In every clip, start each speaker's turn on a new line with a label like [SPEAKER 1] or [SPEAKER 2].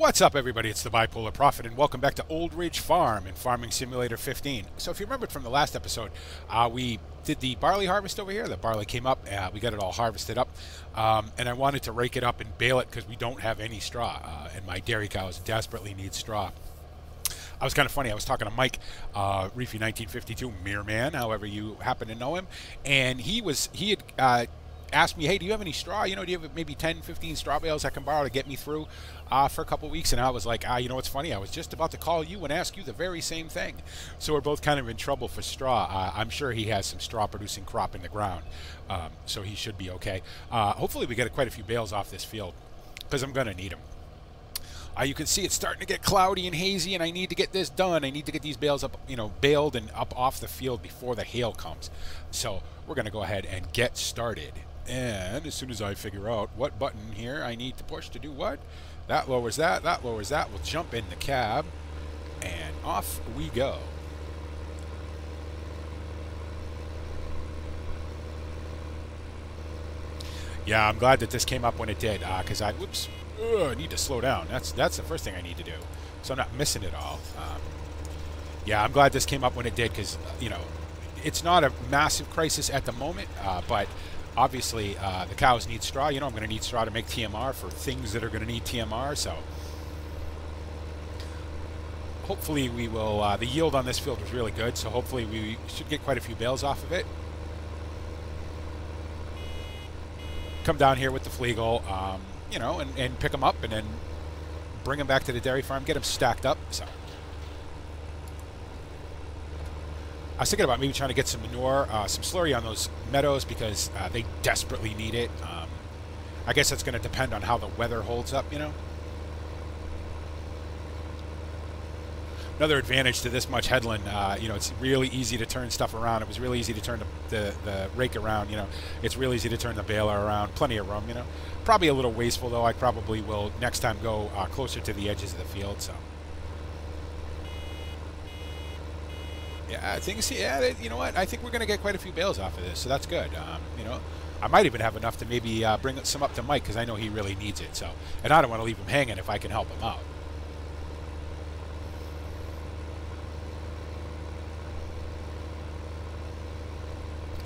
[SPEAKER 1] What's up, everybody? It's the Bipolar Prophet, and welcome back to Old Ridge Farm in Farming Simulator 15. So if you remembered from the last episode, we did the barley harvest over here. The barley came up, we got it all harvested up, and I wanted to rake it up and bale it because we don't have any straw, and my dairy cows desperately need straw. I was kind of funny. I was talking to Mike, Reefy 1952, Mere Man, however you happen to know him, and he had asked me, hey, do you have any straw? You know, do you have maybe 10, 15 straw bales I can borrow to get me through for a couple of weeks? And I was like, you know what's funny? I was just about to call you and ask you the very same thing. So we're both kind of in trouble for straw. I'm sure he has some straw producing crop in the ground, so he should be okay. Hopefully we get quite a few bales off this field because I'm going to need them. You can see it's starting to get cloudy and hazy, and I need to get this done. I need to get these bales up, baled and up off the field before the hail comes. So we're going to go ahead and get started. And as soon as I figure out what button here I need to push to do what, that lowers that, we'll jump in the cab, and off we go. Yeah, I'm glad that this came up when it did, because I need to slow down. That's the first thing I need to do, so I'm not missing it all. Yeah, I'm glad this came up when it did, because, it's not a massive crisis at the moment, but obviously, the cows need straw. I'm going to need straw to make TMR for things that are going to need TMR, so hopefully we will, the yield on this field was really good, so hopefully we should get quite a few bales off of it. Come down here with the Fleagle, and pick them up and then bring them back to the dairy farm, get them stacked up, so. I was thinking about maybe trying to get some manure, some slurry on those meadows because they desperately need it. I guess that's going to depend on how the weather holds up, Another advantage to this much headland, it's really easy to turn stuff around. It was really easy to turn the rake around, It's really easy to turn the baler around. Plenty of room, Probably a little wasteful, though. I probably will next time go closer to the edges of the field, so. Yeah, I think, you know what? I think we're going to get quite a few bales off of this, so that's good. I might even have enough to maybe bring some up to Mike, because I know he really needs it. So, and I don't want to leave him hanging if I can help him out.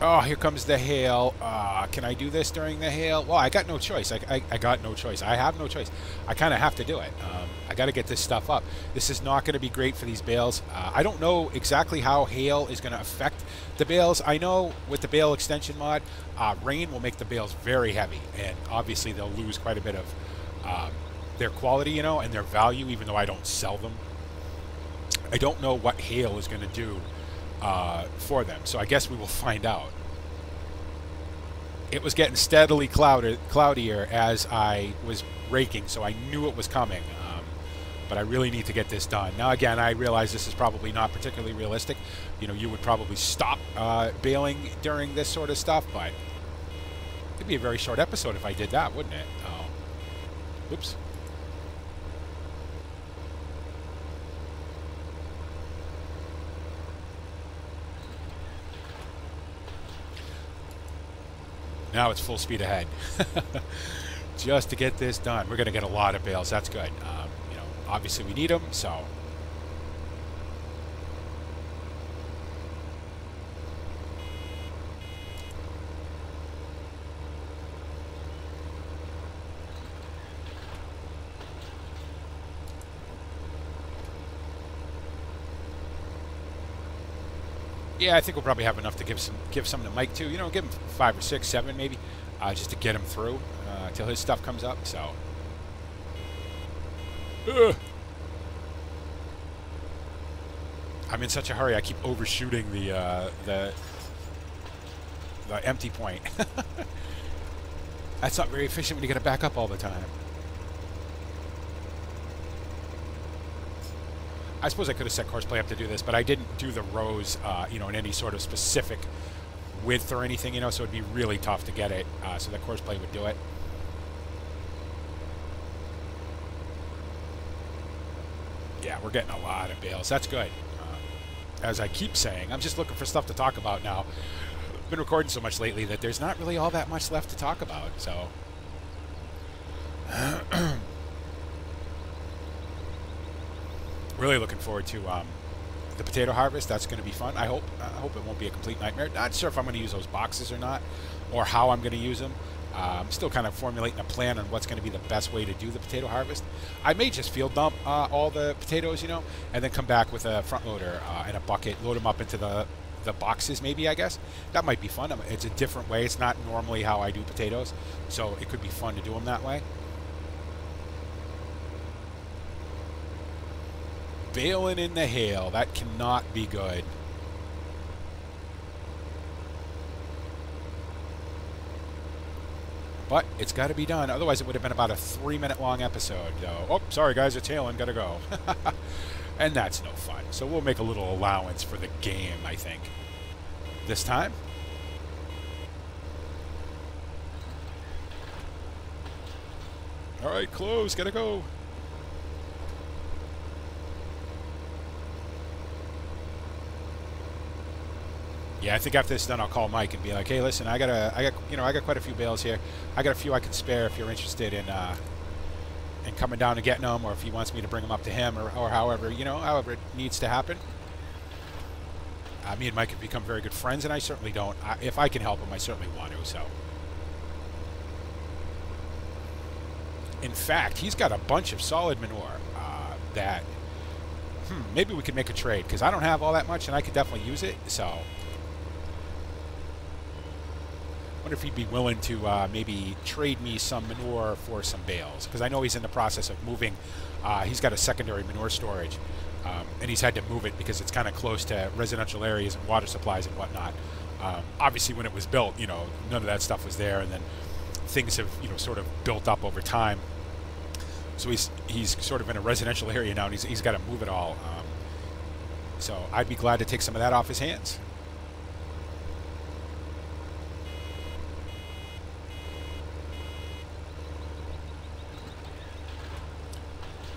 [SPEAKER 1] Oh, here comes the hail. Can I do this during the hail? Well, I got no choice. I got no choice. I have no choice. I kind of have to do it. I got to get this stuff up. This is not going to be great for these bales. I don't know exactly how hail is going to affect the bales. I know with the bale extension mod, rain will make the bales very heavy, and obviously they'll lose quite a bit of their quality, and their value, even though I don't sell them. I don't know what hail is going to do for them, so I guess we will find out. It was getting steadily cloudier as I was raking, so I knew it was coming, but I really need to get this done. Now again, I realize this is probably not particularly realistic. You would probably stop baling during this sort of stuff, but it'd be a very short episode if I did that, wouldn't it? Oops. Now it's full speed ahead. Just to get this done. We're going to get a lot of bales. That's good. Obviously we need them, so. Yeah, I think we'll probably have enough to give some to Mike too. Give him 5 or 6, 7 maybe, just to get him through till his stuff comes up. So, I'm in such a hurry. I keep overshooting the empty point. That's not very efficient when you got to back up all the time. I suppose I could have set courseplay up to do this, but I didn't do the rows, in any sort of specific width or anything, so it'd be really tough to get it, so that courseplay would do it. Yeah, we're getting a lot of bales. That's good. As I keep saying, I'm just looking for stuff to talk about now. I've been recording so much lately that there's not really all that much left to talk about, so. Really looking forward to the potato harvest. That's going to be fun. I hope it won't be a complete nightmare. Not sure if I'm going to use those boxes or not, or how I'm going to use them. I'm still kind of formulating a plan on what's going to be the best way to do the potato harvest. I may just field dump all the potatoes, and then come back with a front loader and a bucket, load them up into the boxes maybe, I guess. That might be fun. It's a different way. It's not normally how I do potatoes, so it could be fun to do them that way. Baling in the hail. That cannot be good. But it's got to be done. Otherwise, it would have been about a 3-minute long episode. Oh, sorry, guys. It's hailing. Got to go. And that's no fun. So we'll make a little allowance for the game, I think. This time. All right, close. Got to go. Yeah, I think after this is done, I'll call Mike and be like, "Hey, listen, I got quite a few bales here. I got a few I can spare if you're interested in coming down and getting them, or if he wants me to bring them up to him, or however it needs to happen." Me and Mike have become very good friends, and I certainly don't. If I can help him, I certainly want to. So, in fact, he's got a bunch of solid manure that maybe we could make a trade, because I don't have all that much, and I could definitely use it. So. Wonder if he'd be willing to maybe trade me some manure for some bales, because I know he's in the process of moving. He's got a secondary manure storage, and he's had to move it because it's kind of close to residential areas and water supplies and whatnot. Obviously, when it was built, none of that stuff was there, and then things have sort of built up over time. So he's sort of in a residential area now, and he's got to move it all. So I'd be glad to take some of that off his hands.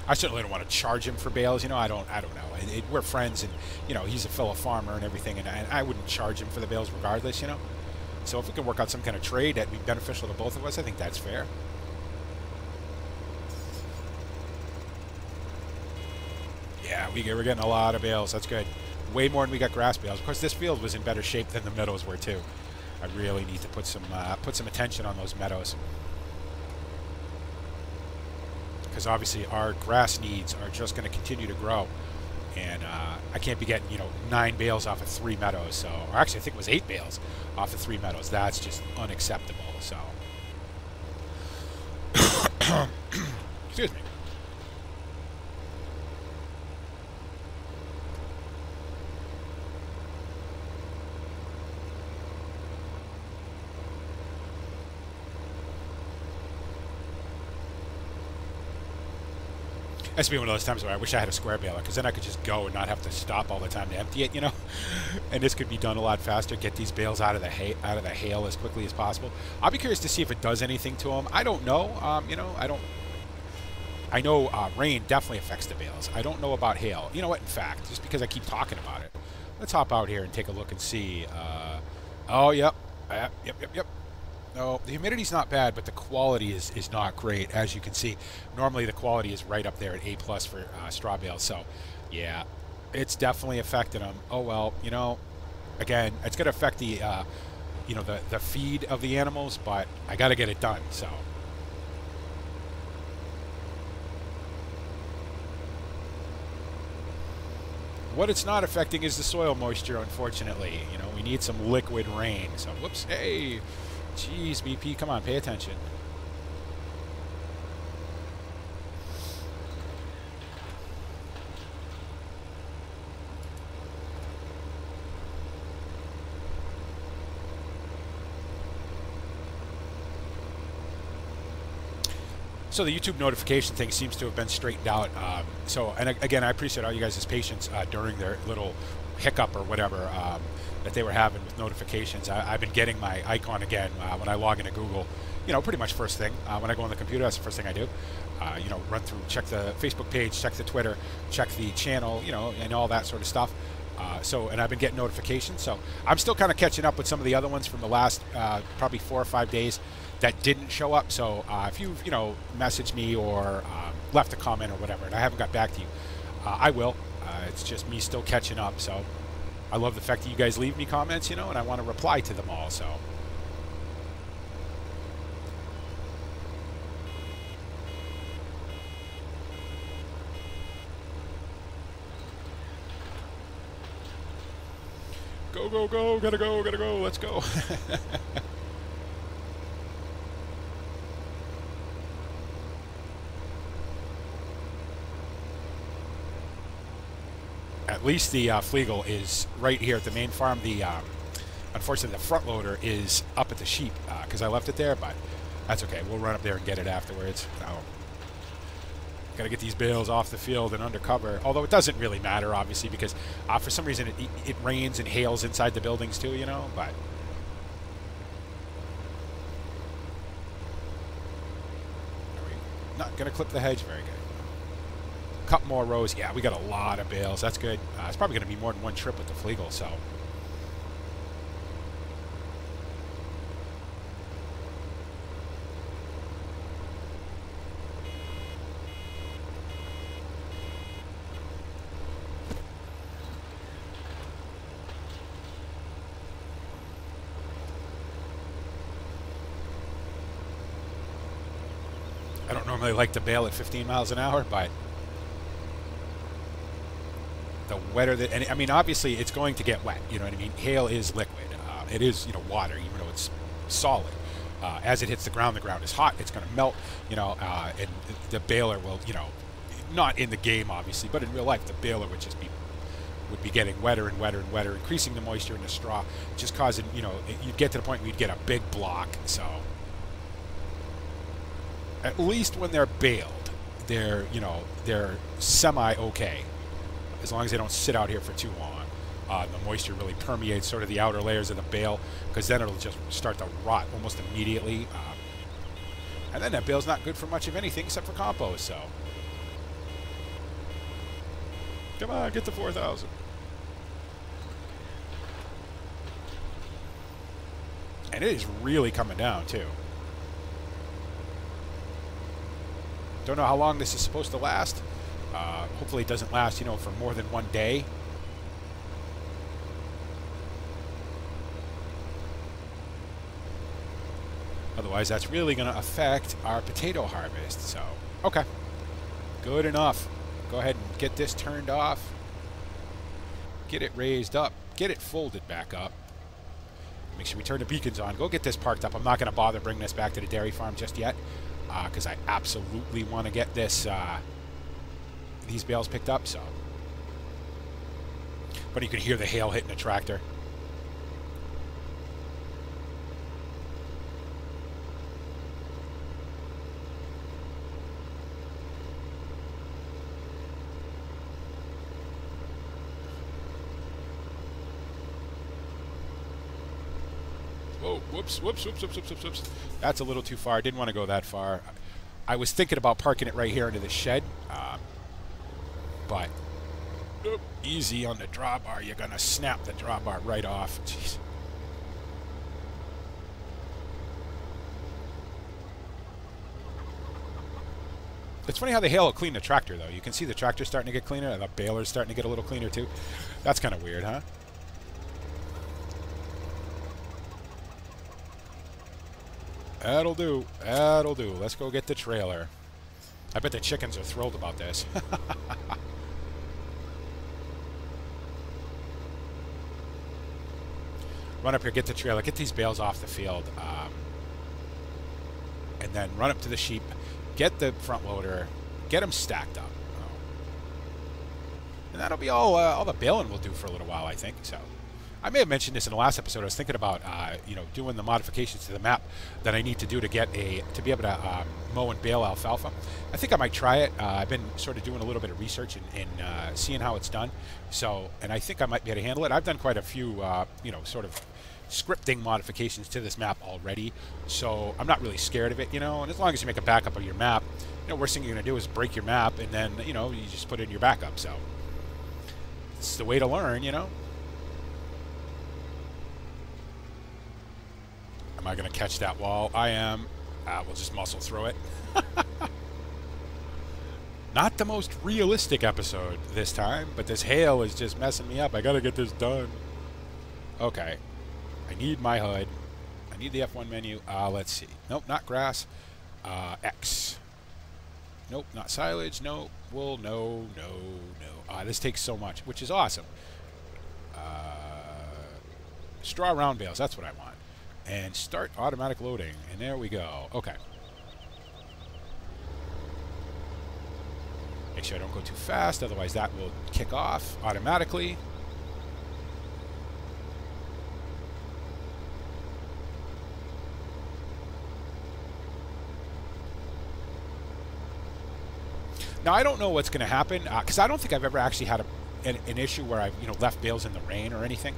[SPEAKER 1] I certainly don't want to charge him for bales. I don't know. We're friends, and he's a fellow farmer and everything, and I wouldn't charge him for the bales regardless. So if we can work out some kind of trade that'd be beneficial to both of us, I think that's fair. Yeah, we're getting a lot of bales. That's good. Way more than we got grass bales. Of course, this field was in better shape than the meadows were too. I really need to put some attention on those meadows. Because obviously our grass needs are just going to continue to grow, and I can't be getting 9 bales off of 3 meadows. So, or actually, I think it was 8 bales off of 3 meadows. That's just unacceptable. So, excuse me. That's be one of those times where I wish I had a square baler, because then I could just go and not have to stop all the time to empty it, And this could be done a lot faster. Get these bales out of the hail as quickly as possible. I'll be curious to see if it does anything to them. I don't know. I know rain definitely affects the bales. I don't know about hail. You know what? In fact, just because I keep talking about it, let's hop out here and take a look and see. Oh, yep. Yep. No, the humidity's not bad, but the quality is not great, as you can see. Normally the quality is right up there at A+ for straw bales. So, yeah, it's definitely affected them. Oh well, again, it's going to affect the the feed of the animals, but I got to get it done. So. What it's not affecting is the soil moisture, unfortunately. We need some liquid rain. So, whoops, hey. Jeez, BP, come on, pay attention. So the YouTube notification thing seems to have been straightened out. And again, I appreciate all you guys' patience during their little hiccup or whatever that they were having with notifications. I've been getting my icon again when I log into Google. Pretty much first thing when I go on the computer. That's the first thing I do. Run through, check the Facebook page, check the Twitter, check the channel, and all that sort of stuff. And I've been getting notifications. So I'm still kind of catching up with some of the other ones from the last probably 4 or 5 days that didn't show up. So if you've messaged me or left a comment or whatever, and I haven't got back to you, I will. It's just me still catching up, so I love the fact that you guys leave me comments, you know, and I want to reply to them all, so. Go, go, go, gotta go, let's go. At least the Flegel is right here at the main farm. The unfortunately, the front loader is up at the sheep because I left it there, but that's okay. We'll run up there and get it afterwards. Got to get these bales off the field and under cover, although it doesn't really matter, obviously, because for some reason it rains and hails inside the buildings too, you know, but... Are we not going to clip the hedge? Very good. Couple more rows. Yeah, we got a lot of bales. That's good. It's probably going to be more than one trip with the Flegel, so... I don't normally like to bale at 15 miles an hour, but the wetter that, and I mean, obviously it's going to get wet, you know what I mean? Hail is liquid. It is, you know, water, even though it's solid. As it hits the ground is hot, it's going to melt, you know, and the baler will, you know, not in the game, obviously, but in real life, the baler would just be getting wetter and wetter and wetter, increasing the moisture in the straw, just causing, you know, you'd get to the point where you'd get a big block, so... At least when they're baled, they're, you know, they're semi-okay. As long as they don't sit out here for too long. The moisture really permeates sort of the outer layers of the bale, because then it'll just start to rot almost immediately. And then that bale's not good for much of anything except for compost, so. Come on, get to 4,000. And it is really coming down, too. Don't know how long this is supposed to last. Hopefully it doesn't last, you know, for more than one day. Otherwise, that's really going to affect our potato harvest. So, okay. Good enough. Go ahead and get this turned off. Get it raised up. Get it folded back up. Make sure we turn the beacons on. Go get this parked up. I'm not going to bother bringing this back to the dairy farm just yet. Because I absolutely want to get this these bales picked up, so. But you can hear the hail hitting the tractor. Whoa, whoops. That's a little too far. I didn't want to go that far. I was thinking about parking it right here into the shed, but easy on the drawbar. You're going to snap the drawbar right off. Jeez. It's funny how the hail will clean the tractor, though. You can see the tractor starting to get cleaner, and the baler's starting to get a little cleaner, too. That's kind of weird, huh? That'll do. That'll do. Let's go get the trailer. I bet the chickens are thrilled about this. Run up here, get the trailer, get these bales off the field, and then run up to the sheep, get the front loader, get them stacked up. And that'll be all the baling we'll do for a little while, I think. So I may have mentioned this in the last episode. I was thinking about you know, doing the modifications to the map that I need to do to get to be able to mow and bale alfalfa. I think I might try it. I've been sort of doing a little bit of research and seeing how it's done. So, and I think I might be able to handle it. I've done quite a few you know, sort of scripting modifications to this map already, so I'm not really scared of it, you know. And as long as you make a backup of your map, you know, worst thing you're going to do is break your map, and then, you know, you just put it in your backup. So it's the way to learn, you know. Am I going to catch that wall? I am. We'll just muscle through it. Not the most realistic episode this time, but this hail is just messing me up. I gotta get this done. Okay. I need my HUD. I need the F1 menu. Let's see. Nope, not grass. X. Nope, not silage. Nope. Wool. No. This takes so much, which is awesome. Straw round bales. That's what I want. And start automatic loading. And there we go. Okay. Make sure I don't go too fast, otherwise that will kick off automatically. Now I don't know what's going to happen because I don't think I've ever actually had an issue where I've left bales in the rain or anything.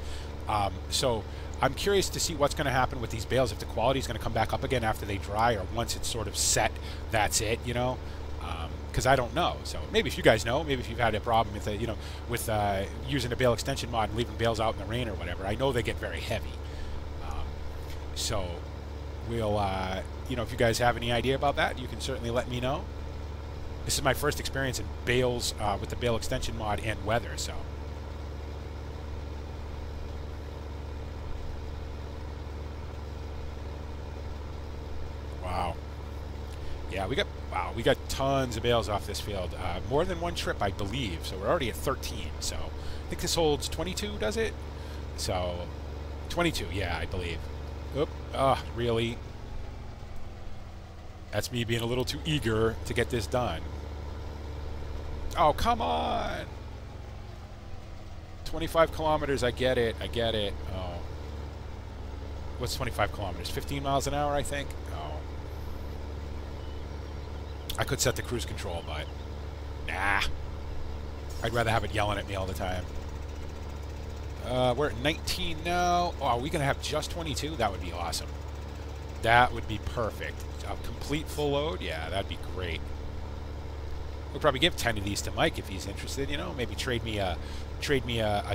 [SPEAKER 1] So I'm curious to see what's going to happen with these bales, if the quality is going to come back up again after they dry, or once it's sort of set, that's it, because I don't know. So maybe if you guys know, maybe if you've had a problem with with using a bale extension mod and leaving bales out in the rain or whatever. I know they get very heavy. So we'll if you guys have any idea about that, you can certainly let me know. This is my first experience in bales with the bale extension mod and weather, so. Wow. Yeah, we got tons of bales off this field. More than one trip, I believe. So we're already at 13. So I think this holds 22, does it? So 22, yeah, I believe. Oop, really? That's me being a little too eager to get this done. Oh, come on! 25 kilometers, I get it. Oh. What's 25 kilometers? 15 miles an hour, I think? Oh. I could set the cruise control, but nah. I'd rather have it yelling at me all the time. We're at 19 now. Oh, are we going to have just 22? That would be awesome. That would be perfect. A complete full load? Yeah, that'd be great. We'll probably give 10 of these to Mike if he's interested, Maybe trade me a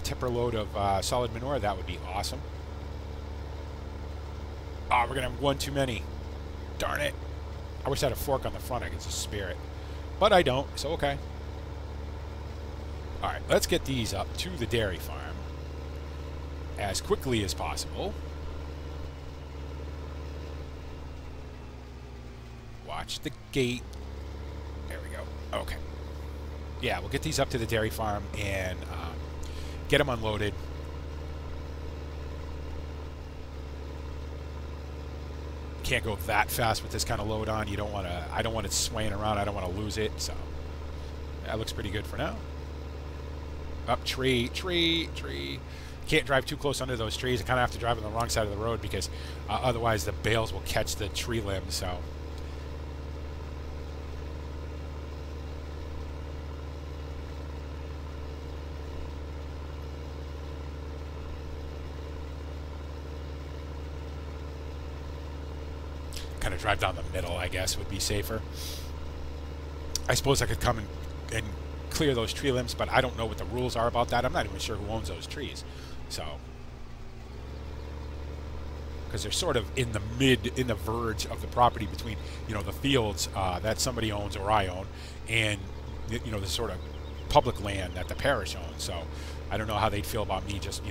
[SPEAKER 1] tipper load of solid manure. That would be awesome. Oh, we're going to have one too many. Darn it. I wish I had a fork on the front. I could just spear it. But I don't, so okay. All right, let's get these up to the dairy farm as quickly as possible. Watch the gate. There we go. Okay. Yeah, we'll get these up to the dairy farm and get them unloaded. Can't go that fast with this kind of load on. You don't want to. I don't want it swaying around. I don't want to lose it. So that looks pretty good for now. Up tree. Can't drive too close under those trees. I kind of have to drive on the wrong side of the road because otherwise the bales will catch the tree limbs. So. Kind of drive down the middle, I guess, would be safer. I suppose I could come and clear those tree limbs, but I don't know what the rules are about that. I'm not even sure who owns those trees. So, because they're sort of in the verge of the property between, the fields that somebody owns or I own, and, the sort of public land that the parish owns. So, I don't know how they'd feel about me just,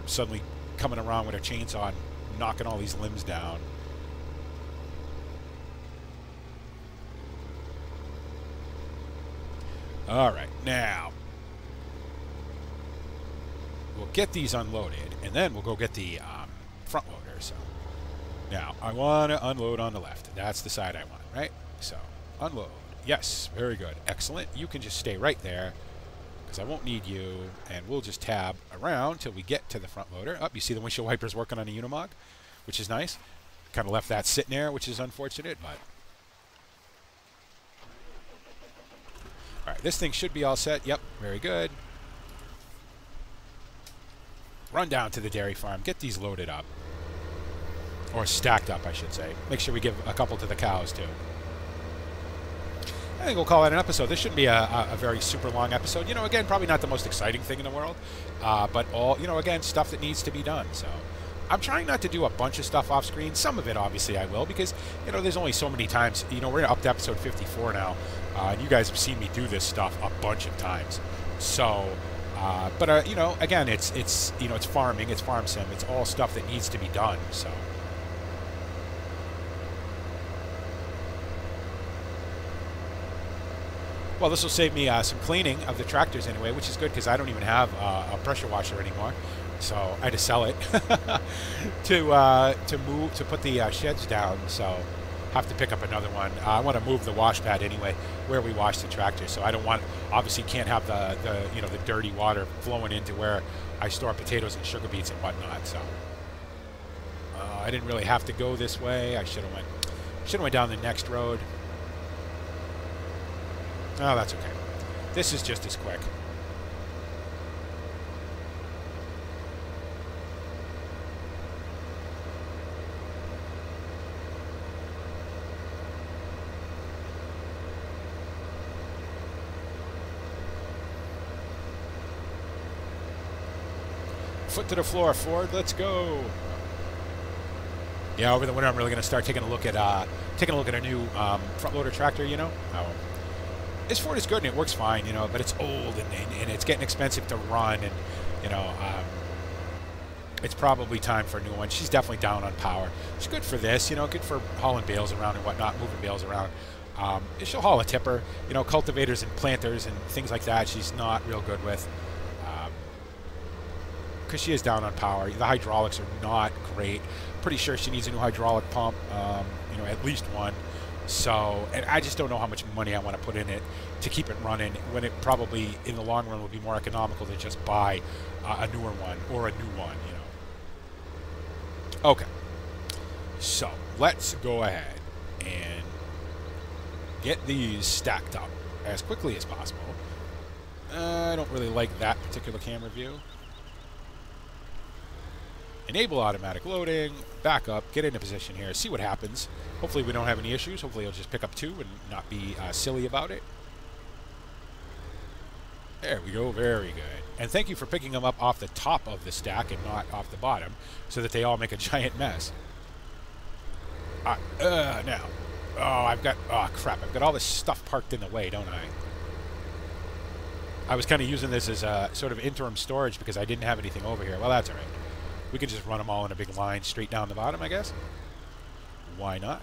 [SPEAKER 1] suddenly coming around with a chainsaw and knocking all these limbs down. All right, now we'll get these unloaded, and then we'll go get the front loader. So now I want to unload on the left. That's the side I want, right? So unload. Yes, very good. Excellent. You can just stay right there because I won't need you, and we'll just tab around till we get to the front loader. Oh, you see the windshield wipers working on a Unimog, which is nice. Kind of left that sitting there, which is unfortunate, but... All right, this thing should be all set. Yep, very good. Run down to the dairy farm. Get these loaded up. Or stacked up, I should say. Make sure we give a couple to the cows, too. I think we'll call it an episode. This shouldn't be a very super long episode. Again, probably not the most exciting thing in the world. But all, again, stuff that needs to be done. So I'm trying not to do a bunch of stuff off screen. Some of it, obviously, I will, because, there's only so many times. We're up to episode 54 now. And you guys have seen me do this stuff a bunch of times. So, but you know, again, it's you know, it's farming, it's farm sim, it's all stuff that needs to be done. So. Well, this will save me some cleaning of the tractors anyway, which is good because I don't even have a pressure washer anymore. So I had to sell it to put the sheds down. So have to pick up another one. I want to move the wash pad anyway where we wash the tractor. So I don't want, obviously can't have the you know, the dirty water flowing into where I store potatoes and sugar beets and whatnot. So I didn't really have to go this way. I should have went down the next road. Oh, that's okay. This is just as quick. Foot to the floor, Ford. Let's go. Yeah, over the winter, I'm really going to start taking a look at a new front loader tractor. You know. This Ford is good and it works fine, you know, but it's old and it's getting expensive to run, and you know, it's probably time for a new one. She's definitely down on power. She's good for this, you know, good for hauling bales around and whatnot, moving bales around. She'll haul a tipper, you know, cultivators and planters and things like that. She's not real good with, because she is down on power. The hydraulics are not great. Pretty sure she needs a new hydraulic pump, you know, at least one. So, and I just don't know how much money I want to put in it to keep it running when it probably in the long run would be more economical to just buy a newer one or a new one, you know. Okay, so let's go ahead and get these stacked up as quickly as possible. I don't really like that particular camera view. Enable automatic loading, back up, get into position here, see what happens. Hopefully we don't have any issues. Hopefully it'll just pick up two and not be silly about it. There we go, very good. And thank you for picking them up off the top of the stack and not off the bottom, so that they all make a giant mess. Now. Oh, crap, I've got all this stuff parked in the way, don't I? I was kind of using this as a sort of interim storage because I didn't have anything over here. Well, that's all right. We could just run them all in a big line straight down the bottom, I guess. Why not?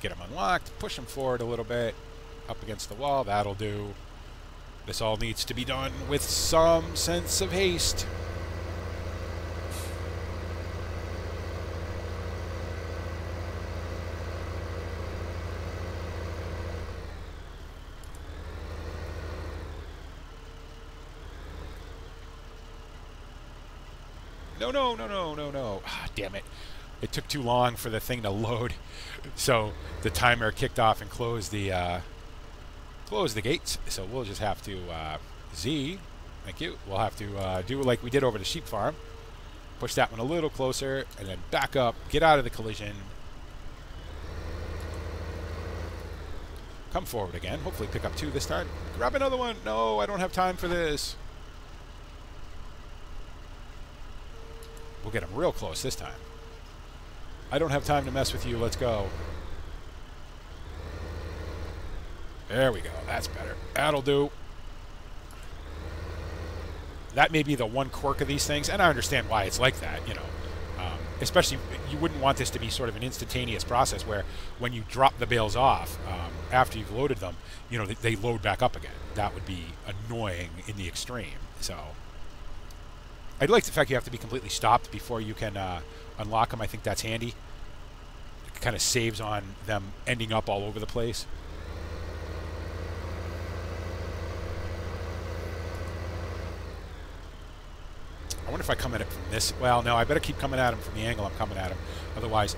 [SPEAKER 1] Get them unlocked, push them forward a little bit, up against the wall, that'll do. This all needs to be done with some sense of haste. No. Ah, damn it. It took too long for the thing to load. So the timer kicked off and closed the gates. So we'll just have to Z. Thank you. We'll have to do like we did over the sheep farm. Push that one a little closer and then back up. Get out of the collision. Come forward again. Hopefully pick up two this time. Grab another one. No, I don't have time for this. We'll get him real close this time. I don't have time to mess with you. Let's go. There we go. That's better. That'll do. That may be the one quirk of these things, and I understand why it's like that, you know. Especially, you wouldn't want this to be sort of an instantaneous process where when you drop the bales off, after you've loaded them, you know, they load back up again. That would be annoying in the extreme. So I'd like the fact you have to be completely stopped before you can unlock them. I think that's handy. It kind of saves on them ending up all over the place. I wonder if I come at it from this. Well, no, I better keep coming at him from the angle I'm coming at him. Otherwise,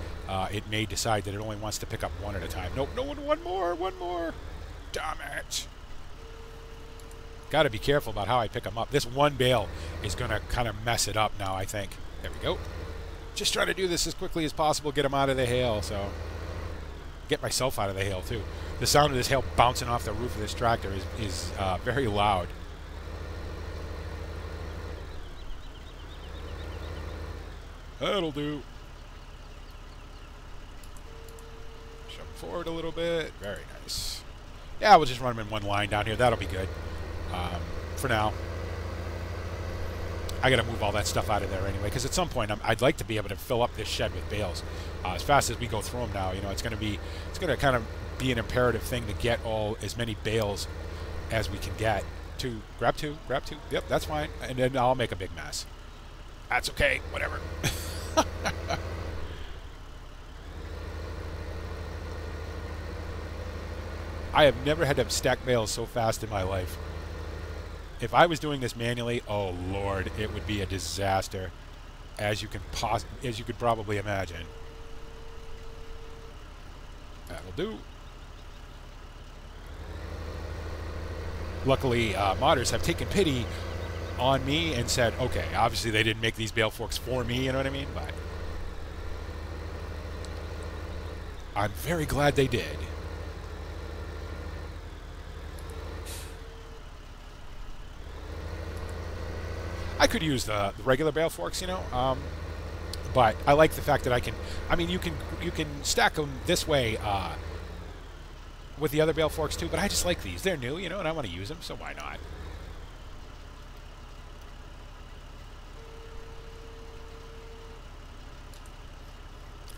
[SPEAKER 1] it may decide that it only wants to pick up one at a time. Nope, no, one more. Damn it. Got to be careful about how I pick them up. This one bale is going to kind of mess it up now, I think. There we go. Just try to do this as quickly as possible, get them out of the hail, so... Get myself out of the hail, too. The sound of this hail bouncing off the roof of this tractor is very loud. That'll do. Shove forward a little bit. Very nice. Yeah, we'll just run them in one line down here. That'll be good for now. I got to move all that stuff out of there anyway, because at some point I'd like to be able to fill up this shed with bales as fast as we go through them now. You know, it's going to kind of be an imperative thing to get as many bales as we can get. Grab two. Yep, that's fine. And then I'll make a big mess. That's okay. Whatever. I have never had to stack bales so fast in my life. If I was doing this manually, oh Lord, it would be a disaster, as you could probably imagine. That'll do. Luckily, modders have taken pity on me and said, okay, obviously they didn't make these bale forks for me, you know what I mean? But I'm very glad they did. I could use the regular bale forks, you know, but I like the fact that I can. I mean, you can stack them this way with the other bale forks too. But I just like these; they're new, you know, and I want to use them, so why not?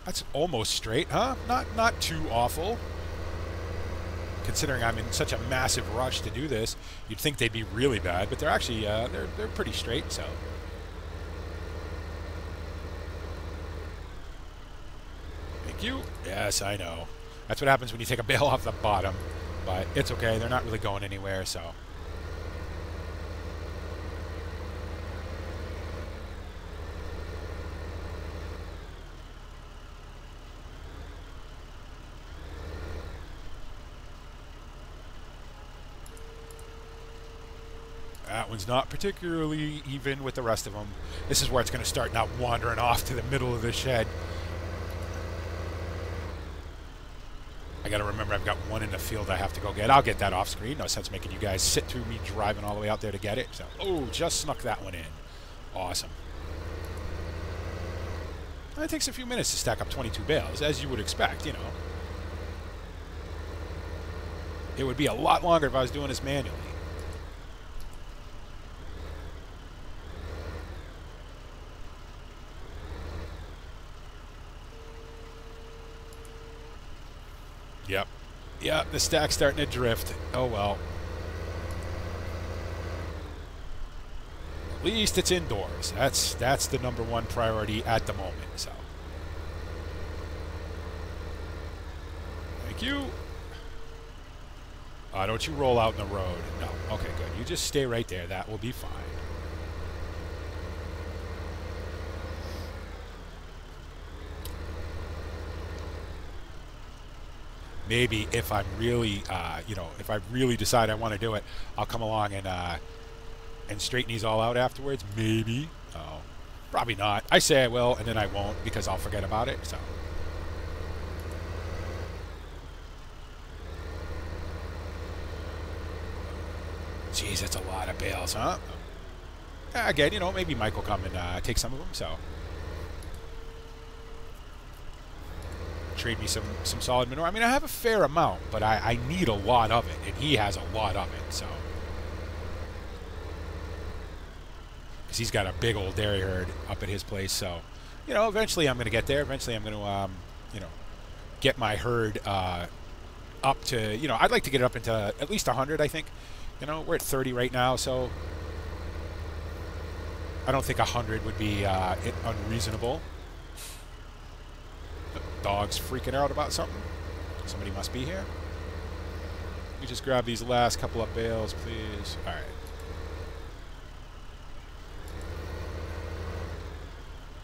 [SPEAKER 1] That's almost straight, huh? Not too awful. Considering I'm in such a massive rush to do this, you'd think they'd be really bad, but they're actually they're pretty straight. So, thank you. Yes, I know. That's what happens when you take a bale off the bottom, but it's okay. They're not really going anywhere. So, that one's not particularly even with the rest of them. This is where it's going to start now wandering off to the middle of the shed. I got to remember I've got one in the field I have to go get. I'll get that off screen. No sense making you guys sit through me driving all the way out there to get it. So, oh, just snuck that one in. Awesome. It takes a few minutes to stack up 22 bales, as you would expect, you know. It would be a lot longer if I was doing this manually. Yep, the stack's starting to drift. Oh well. At least it's indoors. That's the #1 priority at the moment, so. Thank you. Don't you roll out in the road. No. Okay, good. You just stay right there. That will be fine. Maybe if I'm really, you know, if I really decide I want to do it, I'll come along and straighten these all out afterwards. Maybe. Oh, probably not. I say I will, and then I won't because I'll forget about it. So. Jeez, that's a lot of bales, huh? Again, you know, maybe Mike will come and take some of them. So. Trade me some solid manure. I mean, I have a fair amount, but I need a lot of it, and he has a lot of it, so. Because he's got a big old dairy herd up at his place, so. You know, eventually I'm going to get there. Eventually I'm going to, you know, get my herd up to, you know, I'd like to get it up into at least 100, I think. You know, we're at 30 right now, so. I don't think 100 would be unreasonable. Dog's freaking out about something. Somebody must be here. Let me just grab these last couple of bales, please. All right.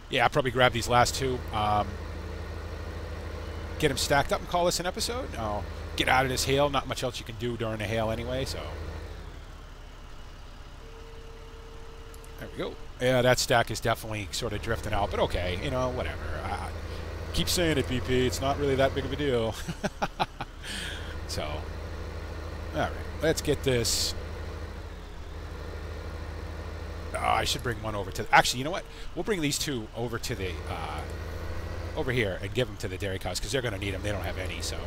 [SPEAKER 1] Yeah, I'll probably grab these last two. Get them stacked up and call this an episode. No, get out of this hail. Not much else you can do during the hail anyway, so. There we go. Yeah, that stack is definitely sort of drifting out, but okay, you know, whatever. Keep saying it, BP. It's not really that big of a deal. So, all right, let's get this. I should bring one over to. Actually, you know what? We'll bring these two over to the over here and give them to the dairy cows because they're going to need them. They don't have any, so.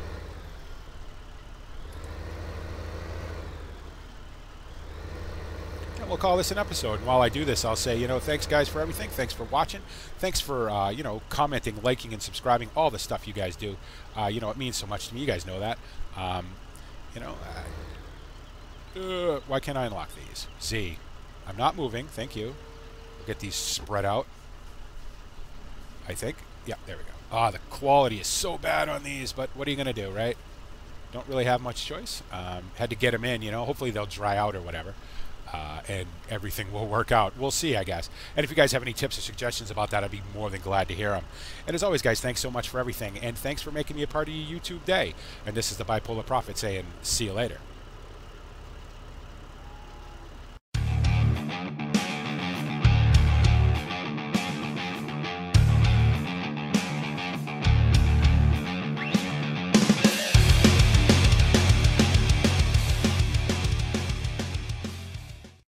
[SPEAKER 1] and we'll call this an episode. And while I do this, I'll say, thanks guys for everything. Thanks for watching. Thanks for, commenting, liking, and subscribing. All the stuff you guys do. It means so much to me. You guys know that. Why can't I unlock these? Z. I'm not moving. Thank you. We'll get these spread out. I think. Yeah, there we go. The quality is so bad on these, but what are you going to do, right? Don't really have much choice. Had to get them in, hopefully they'll dry out or whatever, and everything will work out. We'll see, I guess. And if you guys have any tips or suggestions about that, I'd be more than glad to hear them. And as always, guys, thanks so much for everything, and thanks for making me a part of your YouTube day. And this is the Bipolar Prophet saying, see you later.